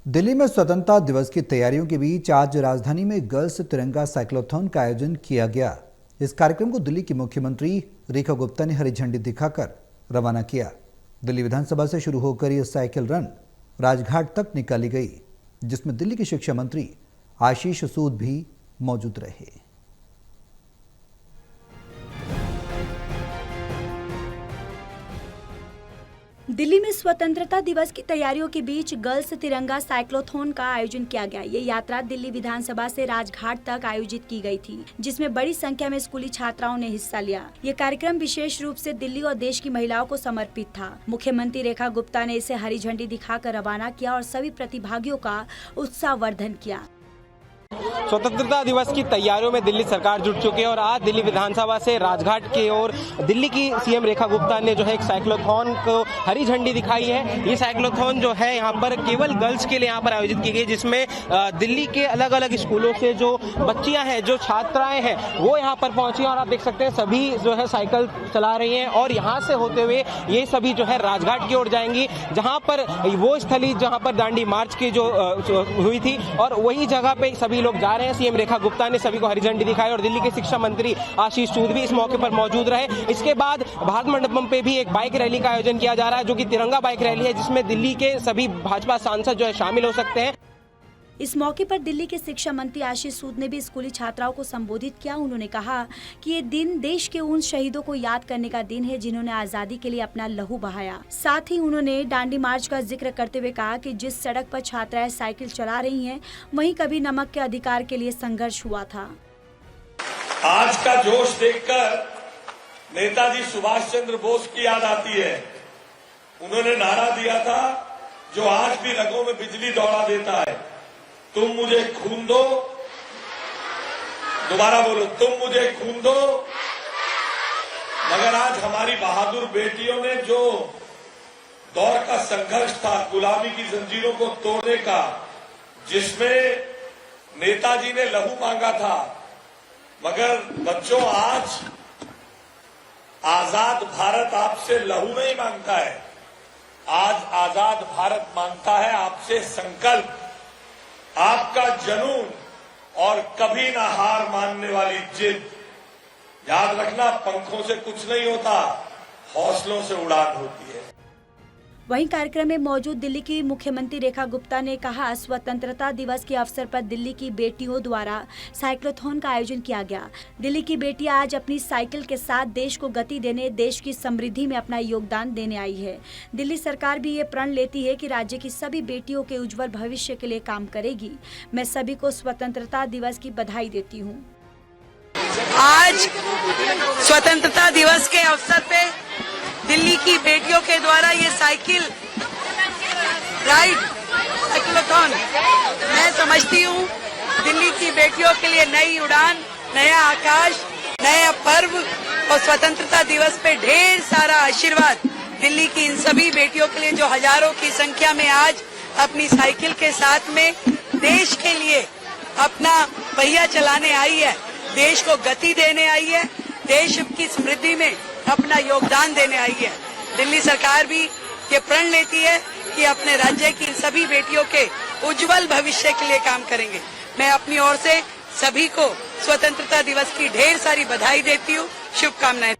दिल्ली में स्वतंत्रता दिवस की तैयारियों के बीच आज राजधानी में गर्ल्स तिरंगा साइक्लोथॉन का आयोजन किया गया। इस कार्यक्रम को दिल्ली की मुख्यमंत्री रेखा गुप्ता ने हरी झंडी दिखाकर रवाना किया। दिल्ली विधानसभा से शुरू होकर यह साइकिल रन राजघाट तक निकाली गई, जिसमें दिल्ली के शिक्षा मंत्री आशीष सूद भी मौजूद रहे। दिल्ली में स्वतंत्रता दिवस की तैयारियों के बीच गर्ल्स तिरंगा साइक्लोथॉन का आयोजन किया गया। ये यात्रा दिल्ली विधानसभा से राजघाट तक आयोजित की गई थी, जिसमें बड़ी संख्या में स्कूली छात्राओं ने हिस्सा लिया। ये कार्यक्रम विशेष रूप से दिल्ली और देश की महिलाओं को समर्पित था। मुख्यमंत्री रेखा गुप्ता ने इसे हरी झंडी दिखाकर रवाना किया और सभी प्रतिभागियों का उत्साहवर्धन किया। स्वतंत्रता दिवस की तैयारियों में दिल्ली सरकार जुट चुकी है और आज दिल्ली विधानसभा से राजघाट की ओर दिल्ली की सीएम रेखा गुप्ता ने जो है एक साइक्लोथॉन को हरी झंडी दिखाई है। ये साइक्लोथॉन जो है यहाँ पर केवल गर्ल्स के लिए यहाँ पर आयोजित की गई, जिसमें दिल्ली के अलग अलग स्कूलों से जो बच्चियां हैं, जो छात्राएं हैं, वो यहाँ पर पहुंची और आप देख सकते हैं सभी जो है साइकिल चला रही हैं और यहाँ से होते हुए ये सभी जो है राजघाट की ओर जाएंगी, जहाँ पर वो स्थली जहाँ पर दांडी मार्च की जो हुई थी और वही जगह पे सभी लोग जा रहे हैं। सीएम रेखा गुप्ता ने सभी को हरी झंडी दिखाई और दिल्ली के शिक्षा मंत्री आशीष सूद भी इस मौके पर मौजूद रहे। इसके बाद भारत मंडपम पे भी एक बाइक रैली का आयोजन किया जा रहा है, जो कि तिरंगा बाइक रैली है, जिसमें दिल्ली के सभी भाजपा सांसद जो है शामिल हो सकते हैं। इस मौके पर दिल्ली के शिक्षा मंत्री आशीष सूद ने भी स्कूली छात्राओं को संबोधित किया। उन्होंने कहा कि ये दिन देश के उन शहीदों को याद करने का दिन है जिन्होंने आजादी के लिए अपना लहू बहाया। साथ ही उन्होंने दांडी मार्च का जिक्र करते हुए कहा कि जिस सड़क पर छात्राएं साइकिल चला रही हैं, वहीं कभी नमक के अधिकार के लिए संघर्ष हुआ था। आज का जोश देखकर नेताजी सुभाष चंद्र बोस की याद आती है। उन्होंने नारा दिया था जो आज भी रगों में बिजली दौड़ा देता है, तुम मुझे खून दो, दोबारा बोलो, तुम मुझे खून दो। मगर आज हमारी बहादुर बेटियों ने जो दौर का संघर्ष था गुलामी की जंजीरों को तोड़ने का, जिसमें नेताजी ने लहू मांगा था, मगर बच्चों आज आजाद भारत आपसे लहू नहीं मांगता है, आज आजाद भारत मांगता है आपसे संकल्प, आपका जुनून और कभी ना हार मानने वाली जिद। याद रखना, पंखों से कुछ नहीं होता, हौसलों से उड़ान होती है। वहीं कार्यक्रम में मौजूद दिल्ली की मुख्यमंत्री रेखा गुप्ता ने कहा, स्वतंत्रता दिवस के अवसर पर दिल्ली की बेटियों द्वारा साइक्लोथॉन का आयोजन किया गया। दिल्ली की बेटियां आज अपनी साइकिल के साथ देश को गति देने, देश की समृद्धि में अपना योगदान देने आई है। दिल्ली सरकार भी ये प्रण लेती है कि राज्य की सभी बेटियों के उज्जवल भविष्य के लिए काम करेगी। मैं सभी को स्वतंत्रता दिवस की बधाई देती हूँ। आज स्वतंत्रता दिवस के अवसर पे दिल्ली की बेटियों के द्वारा ये साइकिल राइड साइक्लोथॉन, मैं समझती हूँ दिल्ली की बेटियों के लिए नई उड़ान, नया आकाश, नया पर्व और स्वतंत्रता दिवस पे ढेर सारा आशीर्वाद दिल्ली की इन सभी बेटियों के लिए जो हजारों की संख्या में आज अपनी साइकिल के साथ में देश के लिए अपना पहिया चलाने आई है, देश को गति देने आई है, देश की समृद्धि में अपना योगदान देने आई है। दिल्ली सरकार भी ये प्रण लेती है कि अपने राज्य की सभी बेटियों के उज्जवल भविष्य के लिए काम करेंगे। मैं अपनी ओर से सभी को स्वतंत्रता दिवस की ढेर सारी बधाई देती हूँ, शुभकामनाएं।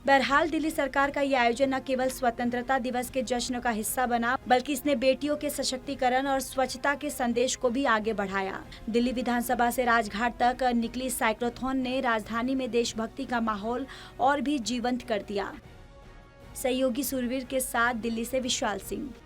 बहरहाल दिल्ली सरकार का ये आयोजन न केवल स्वतंत्रता दिवस के जश्न का हिस्सा बना, बल्कि इसने बेटियों के सशक्तिकरण और स्वच्छता के संदेश को भी आगे बढ़ाया। दिल्ली विधानसभा से राजघाट तक निकली साइक्लोथॉन ने राजधानी में देशभक्ति का माहौल और भी जीवंत कर दिया। सहयोगी सुरवीर के साथ दिल्ली से विशाल सिंह।